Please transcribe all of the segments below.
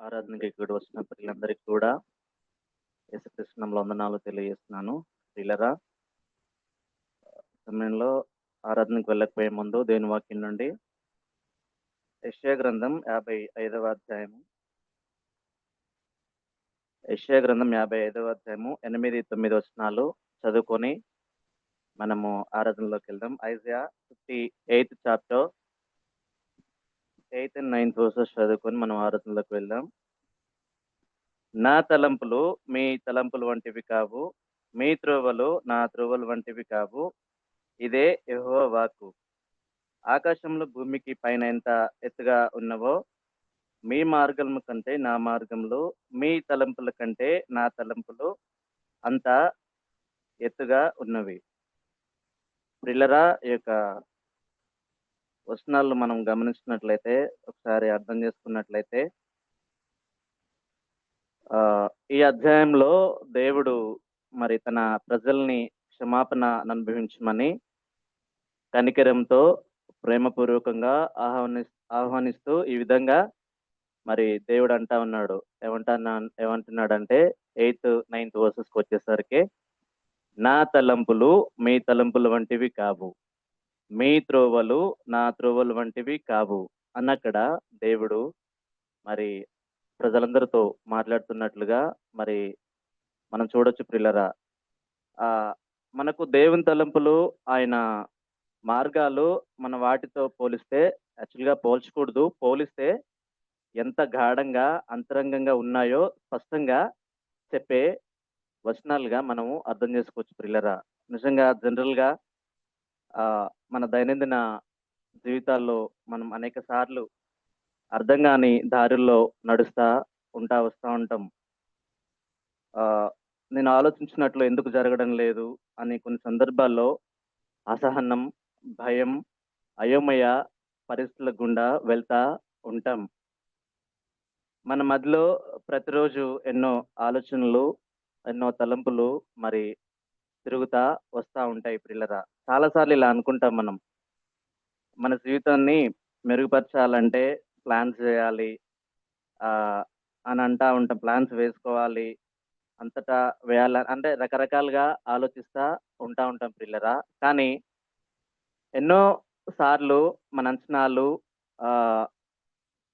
ఆరాధనకి ఇక్కడ వచ్చిన ప్రియులందరికీ కూడా యేసుక్రీస్తు నామములో వందనాలు తెలియజేస్తున్నాను. ప్రియులరా, సమయంలో ఆరాధనకు వెళ్ళకపోయే ముందు దేవుని వాక్యం నుండి యెషయా గ్రంథం 55వ అధ్యాయము 8, 9 వచనాలు చదువుకొని మనము ఆరాధనలోకి వెళ్దాం. ఐజయా 58 చాప్టర్ 8 and 9 వర్సెస్ చదువుకొని మనం ఆరాధనలోకి వెళ్దాం. నా తలంపులు మీ తలంపులు వంటివి కావు, మీ త్రోవలు నా త్రోవలు వంటివి కావు, ఇదే యెహోవా వాక్కు. ఆకాశంలో భూమికి పైన ఎంత ఎత్తుగా ఉన్నవో మీ మార్గముల కంటే నా మార్గములు, మీ తలంపుల కంటే నా తలంపులు అంత ఎత్తుగా ఉన్నవి. ప్రియులరా, ఈ యొక్క వచనాలను మనం గమనించినట్లయితే, ఒకసారి అర్థం చేసుకున్నట్లయితే, ఈ అధ్యాయంలో దేవుడు మరి తన ప్రజల్ని క్షమాపణ అనుభవించమని కనికరంతో ప్రేమపూర్వకంగా ఆహ్వానిస్తూ ఈ విధంగా మరి దేవుడు అంటా ఉన్నాడు. ఏమంటున్నాడంటే 8, 9 వర్సెస్కి వచ్చేసరికి, నా తలంపులు మీ తలంపులు వంటివి కావు, మీ త్రోవలు నా త్రోవలు వంటివి కావు అన్నక్కడ దేవుడు మరి ప్రజలందరితో మాట్లాడుతున్నట్లుగా మరి మనం చూడొచ్చు. ప్రియులరా, మనకు దేవుని తలంపులు, ఆయన మార్గాలు మన వాటితో పోలిస్తే, యాక్చువల్గా పోల్చకూడదు, పోలిస్తే ఎంత గాఢంగా అంతరంగంగా ఉన్నాయో స్పష్టంగా చెప్పే వచనాలుగా మనము అర్థం చేసుకోవచ్చు. ప్రియులరా, నిజంగా జనరల్గా మన దైనందిన జీవితాల్లో మనం అనేక సార్లు అర్థం కాని దారుల్లో నడుస్తా వస్తూ ఉంటాం. నేను ఆలోచించినట్లు ఎందుకు జరగడం లేదు అని కొన్ని సందర్భాల్లో అసహనం, భయం, అయోమయ పరిస్థితుల గుండా వెళ్తా ఉంటాం. మన మధ్యలో ప్రతిరోజు ఎన్నో ఆలోచనలు, ఎన్నో తలంపులు మరి తిరుగుతా వస్తూ ఉంటాయి. ప్రియులరా, చాలాసార్లు ఇలా అనుకుంటాం, మనం మన జీవితాన్ని మెరుగుపరచాలంటే ప్లాన్స్ చేయాలి అని అంటా ఉంటాం. ప్లాన్స్ వేసుకోవాలి, అంతటా వేయాలి అంటే రకరకాలుగా ఆలోచిస్తూ ఉంటాం ప్రియులరా. కానీ ఎన్నో సార్లు మన అంచనాలు,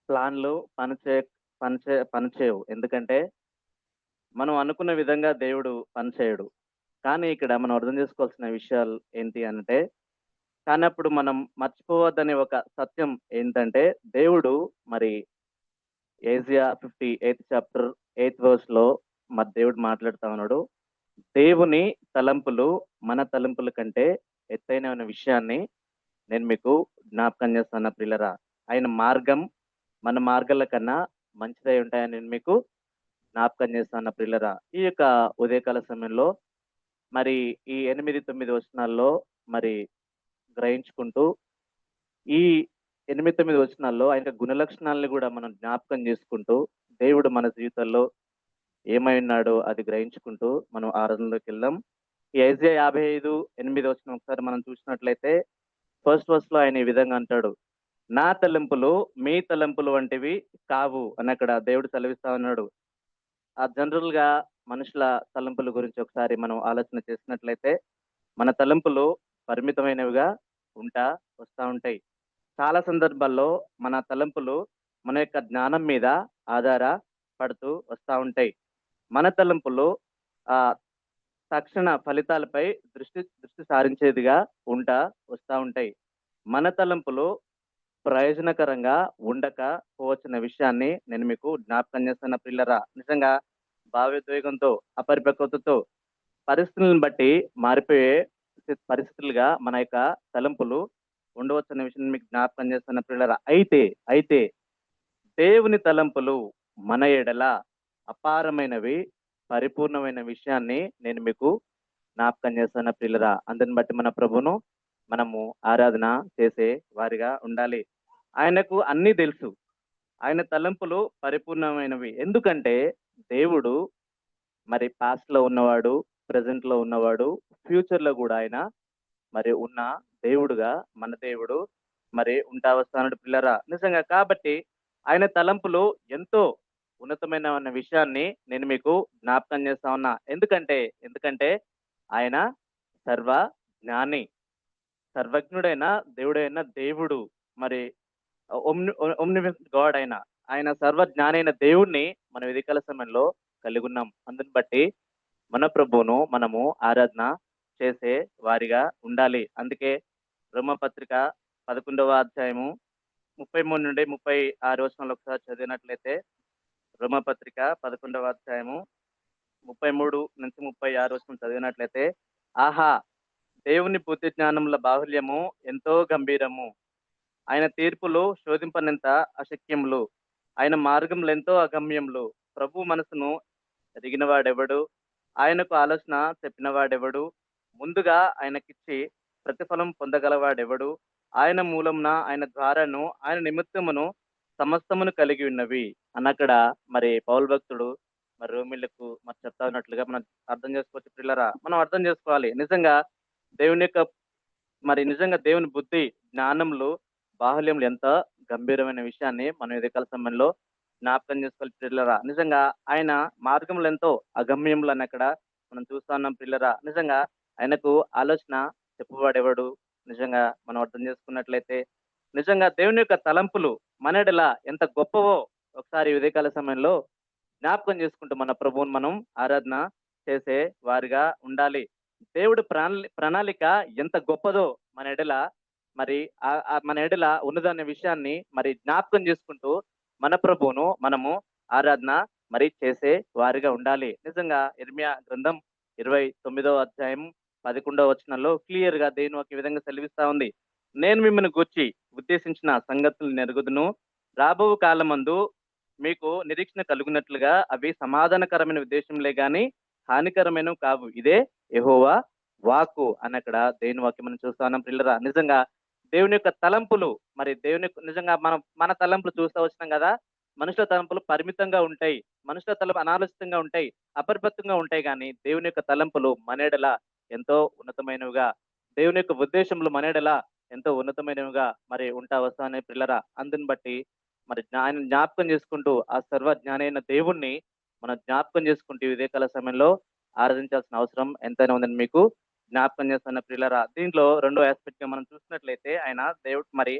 ప్లాన్లు పనిచేయవు. ఎందుకంటే మనం అనుకున్న విధంగా దేవుడు పనిచేయడు. కానీ ఇక్కడ మనం అర్థం చేసుకోవాల్సిన విషయాలు ఏంటి అంటే, కానీ అప్పుడు మనం మర్చిపోవద్దనే ఒక సత్యం ఏంటంటే, దేవుడు మరి ఐజయా 58 చాప్టర్ 8 వర్స్లో మరి దేవుడు మాట్లాడుతా ఉన్నాడు. దేవుని తలంపులు మన తలంపుల కంటే ఎత్తైన విషయాన్ని నేను మీకు జ్ఞాపకం చేస్తాను ప్రియులరా. ఆయన మార్గం మన మార్గాల కన్నా మంచిదై ఉంటాయని నేను మీకు జ్ఞాపకం చేస్తాను ప్రియులరా. ఈ యొక్క ఉదయకాల సమయంలో మరి ఈ 8, 9 వచనాల్లో మరి గ్రహించుకుంటూ, ఈ 8, 9 వచనాల్లో ఆయన గుణలక్షణాలను కూడా మనం జ్ఞాపకం చేసుకుంటూ, దేవుడు మన జీవితాల్లో ఏమై ఉన్నాడో అది గ్రహించుకుంటూ మనం ఆరాధనలోకి వెళ్దాం. ఈ ఐజయా 55, 8 వచనం ఒకసారి మనం చూసినట్లయితే, ఫస్ట్ వర్స్లో ఆయన ఈ విధంగా అంటాడు, నా తలంపులు మీ తలంపులు వంటివి కావు అని అక్కడ దేవుడు సెలవిస్తా ఉన్నాడు. జనరల్గా మనుషుల తలంపుల గురించి ఒకసారి మనం ఆలోచన చేసినట్లయితే, మన తలంపులు పరిమితమైనవిగా వస్తూ ఉంటాయి. చాలా సందర్భాల్లో మన తలంపులు మన యొక్క జ్ఞానం మీద ఆధారపడుతూ వస్తూ ఉంటాయి. మన తలంపులు తక్షణ ఫలితాలపై దృష్టి సారించేదిగా వస్తూ ఉంటాయి. మన తలంపులు ప్రయోజనకరంగా ఉండకపోవచ్చిన విషయాన్ని నేను మీకు జ్ఞాపకం చేస్తున్న ప్రియులరా. నిజంగా భావోద్వేగంతో, అపరిపక్వతతో, పరిస్థితులను బట్టి మారిపోయే పరిస్థితులుగా మన యొక్క తలంపులు ఉండవచ్చన్న విషయాన్ని మీకు జ్ఞాపకం చేస్తున్న ప్రియులరా. అయితే దేవుని తలంపులు మన ఎడల అపారమైనవి, పరిపూర్ణమైన విషయాన్ని నేను మీకు జ్ఞాపకం చేస్తున్న ప్రియులరా. అందుని బట్టి మన ప్రభును మనము ఆరాధన చేసే వారిగా ఉండాలి. ఆయనకు అన్నీ తెలుసు, ఆయన తలంపులు పరిపూర్ణమైనవి. ఎందుకంటే దేవుడు మరి పాస్ట్లో ఉన్నవాడు, ప్రజెంట్లో ఉన్నవాడు, ఫ్యూచర్లో కూడా ఆయన మరి ఉన్న దేవుడుగా మన దేవుడు మరి వస్తాడు పిల్లరా. నిజంగా కాబట్టి ఆయన తలంపులు ఎంతో ఉన్నతమైన విషయాన్ని నేను మీకు జ్ఞాపకం చేస్తా ఉన్నా. ఎందుకంటే ఆయన సర్వ జ్ఞాని, సర్వజ్ఞుడైన దేవుడైన దేవుడు. మరి ఓమ్నిబెంట్ గాడ్ ఆయన సర్వజ్ఞాని అయిన దేవుణ్ణి మనం ఉదయకాల సమయంలో కలిగున్నాం. అందుని బట్టి మన ప్రభువును మనము ఆరాధన చేసే వారిగా ఉండాలి. అందుకే రోమపత్రిక 11వ అధ్యాయము 33 నుండి 36 వచనాలు ఒకసారి చదివినట్లయితే, రోమపత్రిక 11వ అధ్యాయము 33 నుంచి 36 వచనం చదివినట్లయితే, ఆహా! దేవుని బుద్ధి జ్ఞానముల బాహుల్యము ఎంతో గంభీరము. ఆయన తీర్పులు శోధింపనంత అశక్యములు. ఆయన మార్గములెంతో అగమ్యములు. ప్రభు మనసును ఎరిగినవాడెవడు? ఆయనకు ఆలోచన చెప్పినవాడెవడు? ముందుగా ఆయనకిచ్చి ప్రతిఫలం పొందగలవాడెవడు? ఆయన మూలమున, ఆయన ద్వారాను, ఆయన నిమిత్తమును సమస్తమును కలిగి ఉన్నవి అన్నక్కడ మరి పౌలు భక్తుడు మరి రోమిలకు మరి చెప్తా ఉన్నట్లుగా మనం అర్థం చేసుకోవచ్చు. పిల్లరా, మనం అర్థం చేసుకోవాలి. దేవుని యొక్క నిజంగా దేవుని బుద్ధి జ్ఞానములు బాహుల్యములు ఎంత గంభీరమైన విషయాన్ని మనం ఉదయకాల సమయంలో జ్ఞాపకం చేసుకోవాలి పిల్లరా. నిజంగా ఆయన మార్గములు ఎంతో అగమ్యములు అని అక్కడ మనం చూస్తా ఉన్నాం పిల్లరా. నిజంగా ఆయనకు ఆలోచన చెప్పువాడెవడు? నిజంగా మనం అర్థం చేసుకున్నట్లయితే నిజంగా దేవుని యొక్క తలంపులు మనెడల ఎంత గొప్పవో ఒకసారి ఈ ఉదయకాల సమయంలో జ్ఞాపకం చేసుకుంటూ మన ప్రభువుని మనం ఆరాధన చేసే వారిగా ఉండాలి. దేవుడు ప్రణాళిక ఎంత గొప్పదో మన ఎడల మన ఎడల ఉన్నదనే విషయాన్ని మరి జ్ఞాపకం చేసుకుంటూ మన ప్రభువును మనము ఆరాధన మరి చేసే వారిగా ఉండాలి. నిజంగా ఇర్మియా గ్రంథం 29వ అధ్యాయం 11వ వచనంలో క్లియర్ గా దేవుని ఒక విధంగా సెలవిస్తా ఉంది. నేను మిమ్మల్ని గూర్చి ఉద్దేశించిన సంగతులు నెరుగుదును. రాబో కాలమందు మీకు నిరీక్షణ కలుగునట్లుగా అవి సమాధానకరమైన ఉద్దేశంలే గాని హానికరమైన కావు. ఇదే యెహోవా వాక్కు అని అక్కడ దేవుని వాక్యం మనం చూస్తా ఉన్నాం పిల్లరా. నిజంగా దేవుని యొక్క తలంపులు దేవుని నిజంగా మన తలంపులు చూస్తూ వచ్చినాం కదా. మనుషుల తలంపులు పరిమితంగా ఉంటాయి. మనుషుల తలంపు అనాలోచితంగా ఉంటాయి, అపరిపక్వంగా ఉంటాయి. కానీ దేవుని యొక్క తలంపులు మనెడల ఎంతో ఉన్నతమైనవిగా, దేవుని యొక్క ఉద్దేశములు మనెడల ఎంతో ఉన్నతమైనవిగా మరి ఉంటా వస్తానే పిల్లరా. అందుని బట్టి ఆయన జ్ఞాపకం చేసుకుంటూ ఆ సర్వ జ్ఞానైన దేవుణ్ణి మనం జ్ఞాపకం చేసుకుంటూ ఇదే కాల సమయంలో ఆరాధించాల్సిన అవసరం ఎంతైనా ఉందని మీకు జ్ఞాపకం చేస్తున్న ప్రియులరా. దీంట్లో రెండో ఆస్పెక్ట్ గా మనం చూసినట్లయితే ఆయన దేవుడు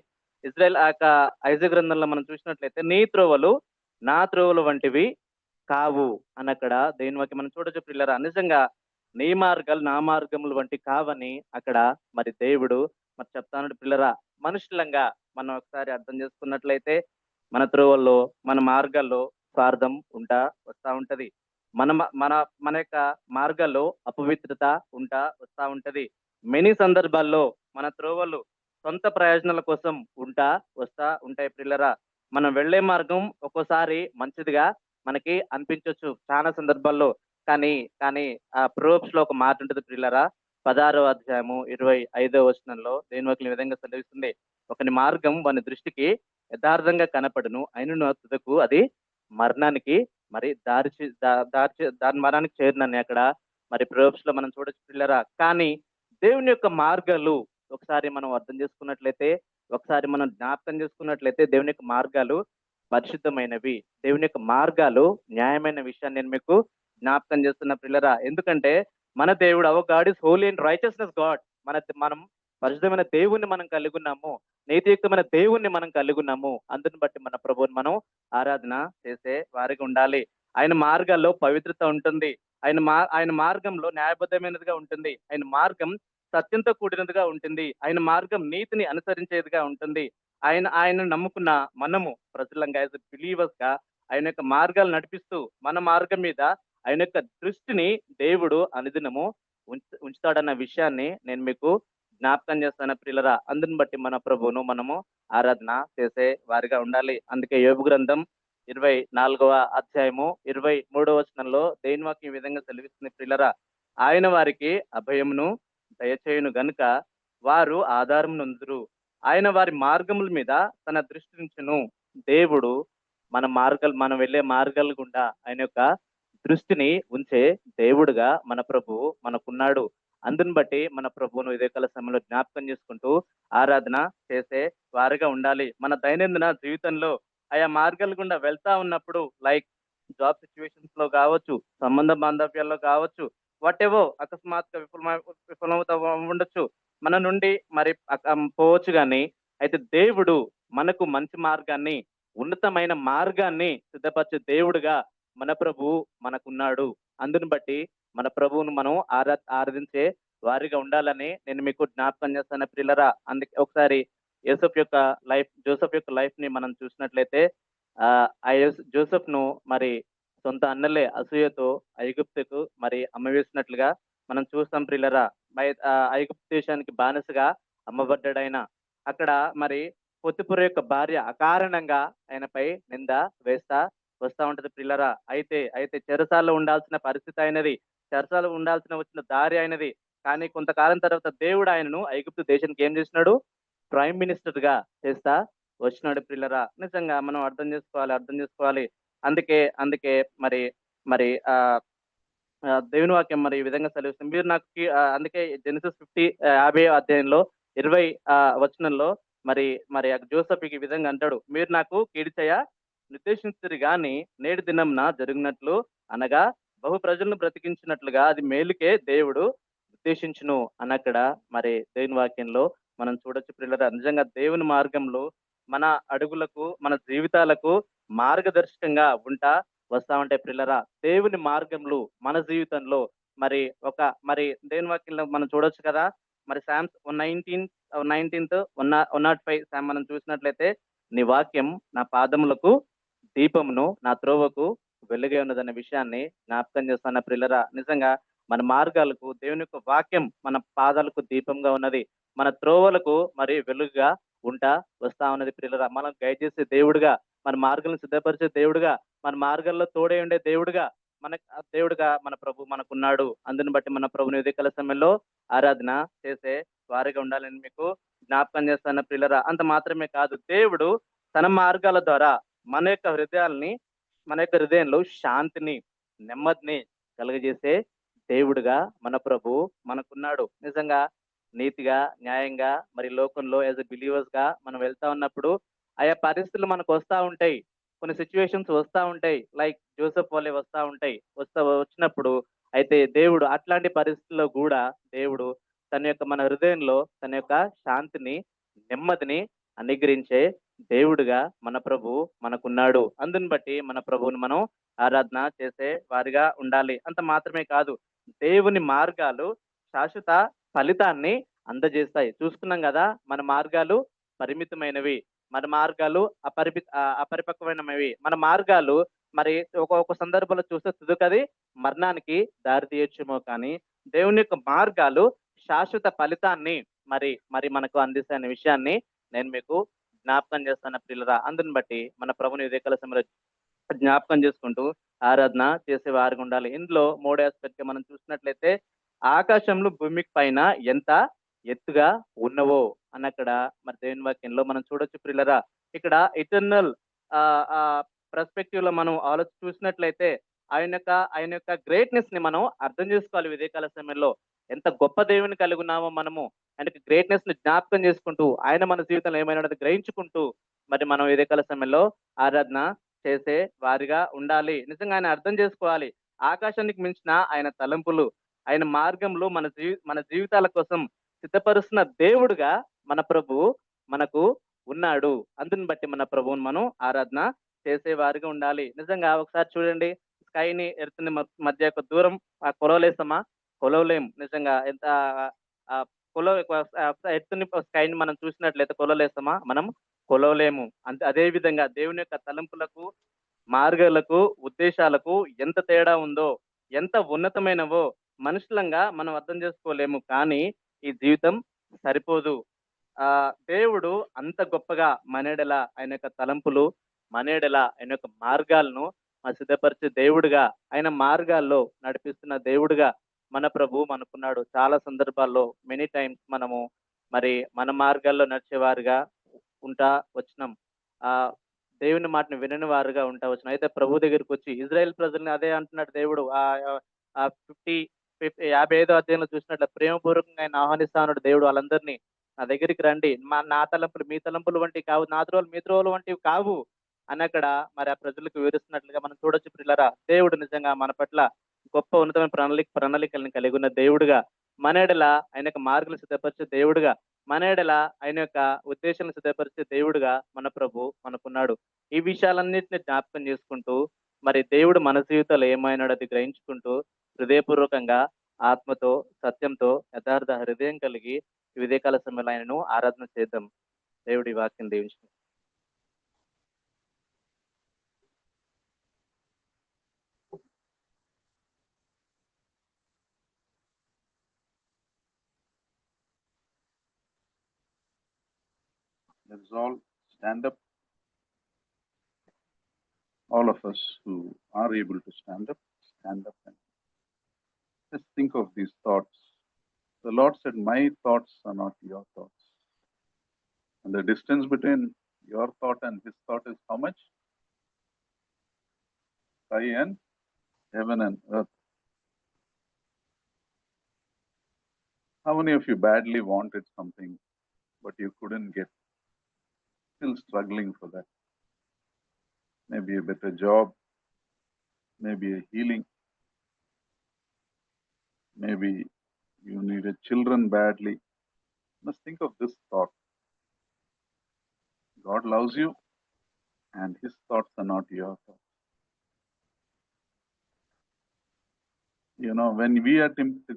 ఇజ్రాయెల్ ఆ యొక్క ఐజా గ్రంథంలో మనం చూసినట్లయితే నీ త్రోవలు నా త్రోవలు వంటివి కావు అని అక్కడ దేవుని వాక్యం మనం చూడొచ్చు ప్రియులరా. నిజంగా నీ మార్గాలు నా మార్గములు వంటి కావని అక్కడ దేవుడు చెప్తాను పిల్లరా. మనుషులంగా మనం ఒకసారి అర్థం చేసుకున్నట్లయితే మన త్రోవల్లో మన మార్గాల్లో స్వార్థం వస్తా ఉంటది. మన మన మన యొక్క మార్గాల్లో అపవిత్రత వస్తా ఉంటది. మెనీ సందర్భాల్లో మన త్రోవలు సొంత ప్రయోజనాల కోసం వస్తా ఉంటాయి పిల్లరా. మనం వెళ్లే మార్గం ఒక్కోసారి మంచిదిగా మనకి అనిపించవచ్చు చాలా సందర్భాల్లో. కానీ కానీ ఆ ప్రోబ్స్ లో ఒక మాట ఉంటుంది పిల్లరా. 16వ అధ్యాయము 25వ వచనంలో దేవుని వాక్యం ఈ విధంగా సెలవిస్తుంది. ఒకని మార్గం వాని దృష్టికి యథార్థంగా కనపడును, అయినను తుదకు అది మరణానికి దారి మరణానికి చేరినని అక్కడ ప్రోబ్స్ లో మనం చూడొచ్చు పిల్లరా. కానీ దేవుని యొక్క మార్గాలు ఒకసారి మనం అర్థం చేసుకున్నట్లయితే, ఒకసారి మనం జ్ఞాపకం చేసుకున్నట్లయితే దేవుని యొక్క మార్గాలు పరిశుద్ధమైనవి, దేవుని యొక్క మార్గాలు న్యాయమైన విషయాన్ని నేను మీకు జ్ఞాపకం చేస్తున్న పిల్లరా. ఎందుకంటే మన దేవుడు hour God is Holi and righteousness God. మనం పరిశుద్ధమైన దేవుణ్ణి మనం కలిగి ఉన్నాము, నీతియుక్తమైన దేవుణ్ణి మనం కలిగి ఉన్నాము. అందుని బట్టి మన ప్రభువుని మనం ఆరాధన చేసే వారికి ఉండాలి. ఆయన మార్గాల్లో పవిత్రత ఉంటుంది. ఆయన మార్గంలో న్యాయబద్ధమైనదిగా ఉంటుంది. ఆయన మార్గం సత్యంతో కూడినదిగా ఉంటుంది. ఆయన మార్గం నీతిని అనుసరించేదిగా ఉంటుంది. ఆయన నమ్ముకున్న మనము ప్రజలంగా యాజ్ బిలీవర్స్ గా ఆయన యొక్క మార్గాలు నడిపిస్తూ మన మార్గం మీద ఆయన యొక్క దృష్టిని దేవుడు అనుదినము ఉంచుతాడన్న విషయాన్ని నేను మీకు జ్ఞాపకం చేస్తాను ప్రియులరా. అందుని బట్టి మన ప్రభువును మనము ఆరాధన చేసే వారిగా ఉండాలి. అందుకే యోబు గ్రంథం 24వ అధ్యాయము 23వ వచనంలో దేవుని వాక్యం ఈ విధంగా సెలవిస్తుంది ప్రియులరా. ఆయన వారికి అభయమును దయచేయును గనుక వారు ఆధారం నొందురు. ఆయన వారి మార్గముల మీద తన దృష్టి ఉంచును. దేవుడు మనం వెళ్ళే మార్గాల గుండా ఆయన యొక్క దృష్టిని ఉంచే దేవుడుగా మన ప్రభువు మనకున్నాడు. అందుని బట్టి మన ప్రభువును ఇదే కాల సమయంలో జ్ఞాపకం చేసుకుంటూ ఆరాధన చేసే వారిగా ఉండాలి. మన దైనందిన జీవితంలో ఆయా మార్గాల గుండా వెళ్తా ఉన్నప్పుడు జాబ్ సిచ్యువేషన్స్ లో కావచ్చు, సంబంధ బాంధవ్యాల్లో కావచ్చు, వాటెవో అకస్మాత్తుగా విఫలమవుతా ఉండొచ్చు. మన నుండి మరి పోవచ్చు గాని, అయితే దేవుడు మనకు మంచి మార్గాన్ని, ఉన్నతమైన మార్గాన్ని సిద్ధపరిచే దేవుడుగా మన ప్రభువు మనకున్నాడు. అందుని బట్టి మన ప్రభువును మనం ఆరాధించే వారిగా ఉండాలని నేను మీకు జ్ఞాపకం చేస్తాను ప్రియులరా. అందుకే ఒకసారి జోసెఫ్ యొక్క లైఫ్ ని మనం చూసినట్లయితే జోసెఫ్ ను మరి సొంత అన్నలే అసూయతో ఐగుప్తుకు మరి అమ్మవేసినట్లుగా మనం చూస్తాం ప్రియులరా. ఐగుప్తు దేశానికి బానిసగా అమ్మబడ్డాడైన. అక్కడ మరి పొత్తిపుర యొక్క భార్య అకారణంగా ఆయనపై నింద వేస్తా వస్తా ఉంటది ప్రియులరా. అయితే చెరసాలలో ఉండాల్సిన పరిస్థితి అయినది, చెరసాలలో వచ్చిన దారి అయినది. కానీ కొంతకాలం తర్వాత దేవుడు ఆయనను ఐగుప్తు దేశానికి ఏం చేసినాడు? ప్రైమ్ మినిస్టర్ గా చేస్తా వచ్చినాడు ప్రియులరా. నిజంగా మనం అర్థం చేసుకోవాలి. అందుకే మరి మరి దేవుని వాక్యం మరి ఈ విధంగా సెలవిస్తుంది. మీరు నాకు అందుకే జెనసిస్ 50 అధ్యాయంలో 20 వచనంలో మరి మరి జోసెఫ్ ఈ విధంగా అంటాడు, మీరు నాకు కీడు చేయ నిర్దేశించరు గాని నేటి దినంన జరిగినట్లు అనగా బహు ప్రజలను బ్రతికించినట్లుగా అది మేలుకే దేవుడు ఉద్దేశించును అనక్కడ మరి దేవుని వాక్యంలో మనం చూడొచ్చు ప్రియులరా. నిజంగా దేవుని మార్గంలో మన అడుగులకు, మన జీవితాలకు మార్గదర్శకంగా ఉంటా వస్తా ఉంటాయి ప్రియులరా. దేవుని మార్గంలో మన జీవితంలో మరి మరి దేవుని వాక్యంలో మనం చూడొచ్చు కదా. మరి సామ్స్ 19th 105 మనం చూసినట్లయితే, నీ వాక్యం నా పాదములకు దీపమును, నా త్రోవకు వెలుగై ఉన్నదన్న విషయాన్ని జ్ఞాపకం చేస్తున్న ప్రియులరా. నిజంగా మన మార్గాలకు దేవుని యొక్క వాక్యం మన పాదాలకు దీపంగా ఉన్నది, మన త్రోవలకు మరి వెలుగుగా ఉంటా వస్తా ఉన్నది ప్రియులరా. మనం గైడ్ చేసే దేవుడుగా, మన మార్గాలను సిద్ధపరిచే దేవుడుగా, మన మార్గాల్లో తోడే ఉండే దేవుడుగా మన ప్రభు మనకున్నాడు. అందుని బట్టి మన ప్రభుని ఉదయకాల సమయంలో ఆరాధన చేసే వారిగా ఉండాలని మీకు జ్ఞాపకం చేస్తున్న ప్రియులరా. అంత మాత్రమే కాదు, దేవుడు తన మార్గాల ద్వారా మన యొక్క హృదయంలో శాంతిని, నెమ్మదిని కలుగజేసే దేవుడుగా మన ప్రభు మనకున్నాడు. నిజంగా నీతిగా, న్యాయంగా మరి లోకంలో యాజ్ ఎ బిలీవర్స్ గా మనం వెళ్తా ఉన్నప్పుడు ఆయా పరిస్థితులు మనకు వస్తా ఉంటాయి. కొన్ని సిచ్యువేషన్స్ వస్తా ఉంటాయి. లైక్ జోసెఫ్ వల్లే వచ్చినప్పుడు అయితే దేవుడు అట్లాంటి పరిస్థితుల్లో కూడా దేవుడు మన హృదయంలో తన యొక్క శాంతిని, నెమ్మదిని అనుగ్రహించే దేవుడుగా మన ప్రభు మనకున్నాడు. అందుని బట్టి మన ప్రభువుని మనం ఆరాధన చేసే వారిగా ఉండాలి. అంత మాత్రమే కాదు, దేవుని మార్గాలు శాశ్వత ఫలితాన్ని అందజేస్తాయి. చూసుకున్నాం కదా, మన మార్గాలు పరిమితమైనవి, మన మార్గాలు అపరిపక్వమైనవి, మన మార్గాలు మరి ఒక సందర్భంలో చూస్తే తుదకది మరణానికి దారి తీయచ్చేమో, కానీ దేవుని యొక్క మార్గాలు శాశ్వత ఫలితాన్ని మరి మరి మనకు అందిస్తాయనే విషయాన్ని నేను మీకు జ్ఞాపకం చేస్తున్న ప్రియులరా. అందుని బట్టి మన ప్రభుని ఉదయకాల సమయంలో జ్ఞాపకం చేసుకుంటూ ఆరాధన చేసే వారిగా ఉండాలి. ఇందులో 3 ఆస్పెక్ట్ మనం చూసినట్లయితే, ఆకాశంలో భూమికి పైన ఎంత ఎత్తుగా ఉన్నవో అన్నక్కడ మరి దేవుని వాక్యంలో మనం చూడొచ్చు ప్రియులరా. ఇక్కడ ఇటర్నల్ పర్స్పెక్టివ్ లో మనం చూసినట్లయితే ఆయన యొక్క గ్రేట్నెస్ ని మనం అర్థం చేసుకోవాలి. విదేకాల సమయంలో ఎంత గొప్ప దేవుని కలిగి ఉన్నామో మనము ఆయనకి గ్రేట్నెస్ ని జ్ఞాపకం చేసుకుంటూ, ఆయన మన జీవితంలో ఏమైనా గ్రహించుకుంటూ మరి మనం విదేకాల సమయంలో ఆరాధన చేసే వారిగా ఉండాలి. నిజంగా ఆయన అర్థం చేసుకోవాలి. ఆకాశానికి మించిన ఆయన తలంపులు, ఆయన మార్గంలో మన జీవితాల కోసం సిద్ధపరుస్తున్న దేవుడుగా మన ప్రభు మనకు ఉన్నాడు. అందుని బట్టి మన ప్రభువుని మనం ఆరాధన చేసే వారిగా ఉండాలి. నిజంగా ఒకసారి చూడండి, స్కైని ఎర్త్ని మధ్య యొక్క దూరం కొలవలేం. నిజంగా ఎంత ఎర్త్ని స్కైని మనం చూసినట్లయితే కొలవలేస్తామా? మనం కొలవలేము. అదే విధంగా దేవుని యొక్క తలంపులకు, మార్గాలకు, ఉద్దేశాలకు ఎంత తేడా ఉందో, ఎంత ఉన్నతమైనవో మనుషులంగా మనం అర్థం చేసుకోలేము. కానీ ఈ జీవితం సరిపోదు. దేవుడు అంత గొప్పగా మనేడల ఆయన యొక్క తలంపులు, మనేడల ఆయన యొక్క మార్గాలను సిద్ధపరిచే దేవుడుగా, ఆయన మార్గాల్లో నడిపిస్తున్న దేవుడుగా మన ప్రభు మనకున్నాడు. చాలా సందర్భాల్లో మెనీ టైమ్స్ మనము మరి మన మార్గాల్లో నడిచేవారుగా ఉంటా వచ్చినాం. దేవుని మాటను వినని వారుగా ఉంటా వచ్చినాం. అయితే ప్రభు దగ్గరికి వచ్చి ఇజ్రాయెల్ ప్రజల్ని అదే అంటున్నాడు దేవుడు. 55 అధ్యాయంలో చూసినట్లు ప్రేమపూర్వకంగా ఆయన ఆహ్వానిస్తా ఉన్నాడు దేవుడు వాళ్ళందరినీ. నా దగ్గరికి రండి, నా తలంపులు మీ తలంపులు వంటివి కావు, నా త్రోవలు మీ త్రోవలు వంటివి కావు. అని అక్కడ మరి ఆ ప్రజలకు వివరిస్తున్నట్లుగా మనం చూడొచ్చు ప్రియులారా. దేవుడు నిజంగా మన పట్ల గొప్ప ఉన్నతమైన ప్రణాళికలను కలిగి ఉన్న దేవుడుగా, మన ఎడల ఆయన యొక్క మార్గాలు సిద్ధపరిచే దేవుడుగా, మన ఎడల ఆయన యొక్క ఉద్దేశాలను సిద్ధపరిచే దేవుడుగా మన ప్రభు మనకున్నాడు. ఈ విషయాలన్నిటిని జ్ఞాపకం చేసుకుంటూ మరి దేవుడు మన జీవితాల్లో ఏమైనాడో అది గ్రహించుకుంటూ హృదయపూర్వకంగా, ఆత్మతో, సత్యంతో, యథార్థ హృదయం కలిగి ఈ ఉదయకాల సమయంలో ఆయనను ఆరాధన చేద్దాం. దేవుడి వాక్యం దీవించును. Let's all stand up. All of us who are able to stand up and just think of these thoughts. The Lord said, my thoughts are not your thoughts. And the distance between your thought and his thought is how much? Sky and heaven and earth. How many of you badly wanted something, but you couldn't get? Still struggling for that. Maybe a better job, maybe a healing, maybe you needed children badly. Just think of this thought. God loves you and his thoughts are not your thoughts. You know, when we are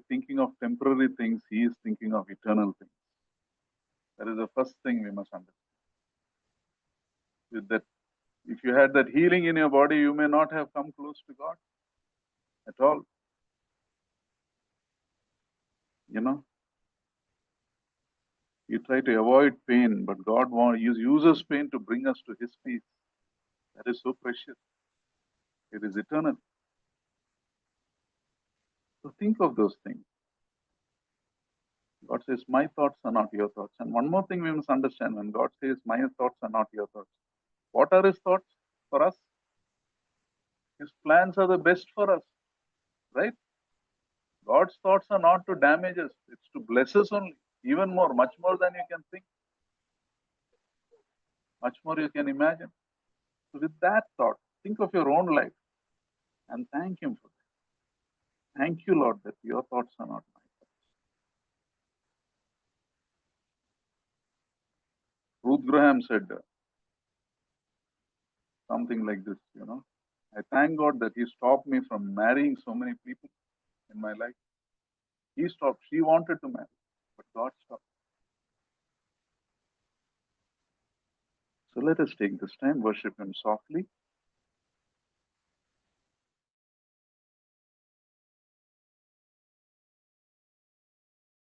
thinking of temporary things, he is thinking of eternal things. That is the first thing we must understand. With that, if you had that healing in your body, you may not have come close to God at all. You know, you try to avoid pain, but God uses pain to bring us to his peace. That is so precious. It is eternal. So think of those things. God says, my thoughts are not your thoughts. And one more thing we must understand, when God says, my thoughts are not your thoughts, what are his thoughts for us? His plans are the best for us, right? God's thoughts are not to damage us, it's to bless us only, even more, much more than you can think, much more you can imagine. So with that thought, think of your own life and thank him for that. Thank you, Lord, that your thoughts are not my thoughts. Ruth Graham said something like this, you know, I thank God that he stopped me from marrying so many people in my life. He stopped. She wanted to marry, but God stopped. So let us take this time, worship him softly.